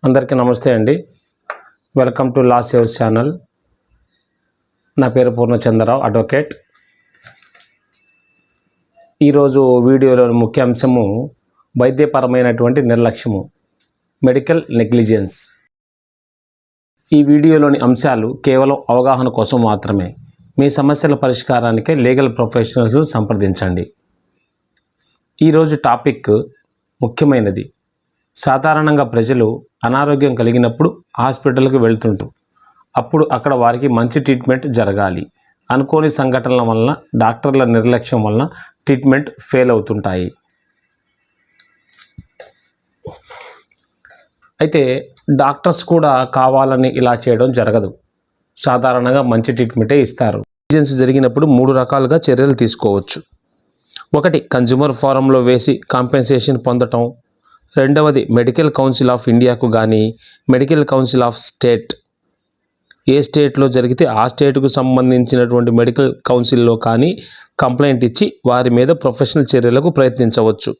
అందరికీ నమస్తే అండి. Welcome to law saves channel. నా పేరు పూర్ణచంద్రరావు, అడ్వకేట్. ఈరోజు వీడియోలోని ముఖ్య అంశము వైద్యపరమైనటువంటి నిర్లక్ష్యము, మెడికల్ నెగ్లిజెన్స్. ఈ వీడియోలోని అంశాలు కేవలం అవగాహన కోసం మాత్రమే. మీ సమస్యల పరిష్కారానికే లీగల్ ప్రొఫెషనల్స్ సంప్రదించండి. ఈరోజు టాపిక్ ముఖ్యమైనది. సాధారణంగా ప్రజలు అనారోగ్యం కలిగినప్పుడు హాస్పిటల్కి వెళ్తుంటారు. అప్పుడు అక్కడ వారికి మంచి ట్రీట్మెంట్ జరగాలి. అనుకోని సంఘటనల వలన, డాక్టర్ల నిర్లక్ష్యం వలన ట్రీట్మెంట్ ఫెయిల్ అవుతుంటాయి. అయితే డాక్టర్స్ కూడా కావాలని ఇలా చేయడం జరగదు. సాధారణంగా మంచి ట్రీట్మెంటే ఇస్తారు. ఎమర్జెన్సీ జరిగినప్పుడు 3 రకాలుగా చర్యలు తీసుకోవచ్చు. ఒకటి, కన్జ్యూమర్ ఫోరంలో వేసి కాంపెన్సేషన్ పొందటం. రెండవది, మెడికల్ కౌన్సిల్ ఆఫ్ ఇండియాకు కానీ మెడికల్ కౌన్సిల్ ఆఫ్ స్టేట్, ఏ స్టేట్లో జరిగితే ఆ స్టేట్కు సంబంధించినటువంటి మెడికల్ కౌన్సిల్లో కానీ కంప్లైంట్ ఇచ్చి వారి మీద ప్రొఫెషనల్ చర్యలకు ప్రయత్నించవచ్చు.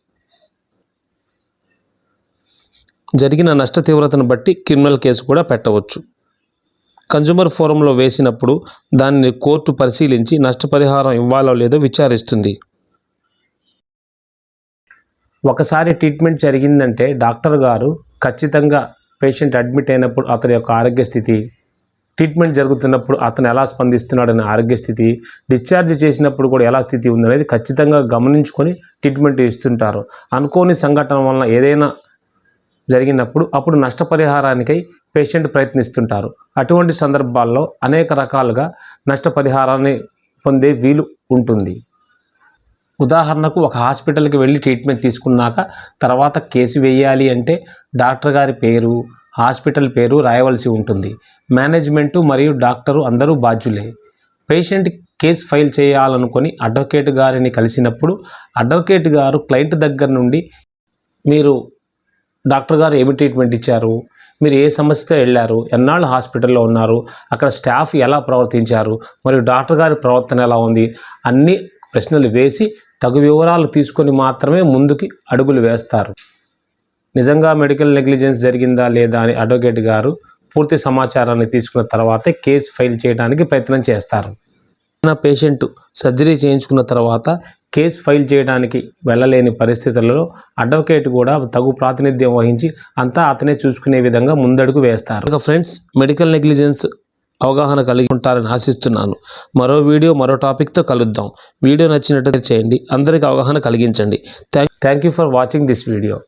జరిగిన నష్ట తీవ్రతను బట్టి క్రిమినల్ కేసు కూడా పెట్టవచ్చు. కన్జ్యూమర్ ఫోరంలో వేసినప్పుడు దానిని కోర్టు పరిశీలించి నష్టపరిహారం ఇవ్వాలో లేదో విచారిస్తుంది. ఒకసారి ట్రీట్మెంట్ జరిగిందంటే డాక్టర్ గారు ఖచ్చితంగా పేషెంట్ అడ్మిట్ అయినప్పుడు అతని యొక్క ఆరోగ్య స్థితి, ట్రీట్మెంట్ జరుగుతున్నప్పుడు అతను ఎలా స్పందిస్తున్నాడనే ఆరోగ్య స్థితి, డిశ్చార్జ్ చేసినప్పుడు కూడా ఎలా స్థితి ఉందనేది ఖచ్చితంగా గమనించుకొని ట్రీట్మెంట్ ఇస్తుంటారు. అనుకోని సంఘటన వలన ఏదైనా జరిగినప్పుడు అప్పుడు నష్టపరిహారానికై పేషెంట్ ప్రయత్నిస్తుంటారు. అటువంటి సందర్భాల్లో అనేక రకాలుగా నష్టపరిహారాన్ని పొందే వీలు ఉంటుంది. ఉదాహరణకు, ఒక హాస్పిటల్కి వెళ్ళి ట్రీట్మెంట్ తీసుకున్నాక తర్వాత కేసు వేయాలి అంటే డాక్టర్ గారి పేరు, హాస్పిటల్ పేరు రాయవలసి ఉంటుంది. మేనేజ్మెంటు మరియు డాక్టరు అందరూ బాధ్యులే. పేషెంట్ కేసు ఫైల్ చేయాలనుకొని అడ్వకేట్ గారిని కలిసినప్పుడు అడ్వకేట్ గారు క్లయింట్ దగ్గర నుండి మీరు డాక్టర్ గారు ఏమి ట్రీట్మెంట్ ఇచ్చారు, మీరు ఏ సమస్యతో వెళ్ళారు, ఎన్నాళ్ళు హాస్పిటల్లో ఉన్నారు, అక్కడ స్టాఫ్ ఎలా ప్రవర్తించారు, మరియు డాక్టర్ గారి ప్రవర్తన ఎలా ఉంది, అన్ని ప్రశ్నలు వేసి తగు వివరాలు తీసుకొని మాత్రమే ముందుకి అడుగులు వేస్తారు. నిజంగా మెడికల్ నెగ్లిజెన్స్ జరిగిందా లేదా అని అడ్వకేట్ గారు పూర్తి సమాచారాన్ని తీసుకున్న తర్వాతే కేసు ఫైల్ చేయడానికి ప్రయత్నం చేస్తారు. నా పేషెంట్ సర్జరీ చేయించుకున్న తర్వాత కేసు ఫైల్ చేయడానికి వెళ్ళలేని పరిస్థితులలో అడ్వకేట్ కూడా తగు ప్రాతినిధ్యం వహించి అంతా అతనే చూసుకునే విధంగా ముందడుగు వేస్తారు. ఫ్రెండ్స్, మెడికల్ నెగ్లిజెన్స్ అవగాహన కలిగి ఉంటారని ఆశిస్తున్నాను. మరో వీడియో, మరో టాపిక్తో కలుద్దాం. వీడియో నచ్చినట్లయితే చేయండి, అందరికీ అవగాహన కలిగించండి. Thank you for watching this video.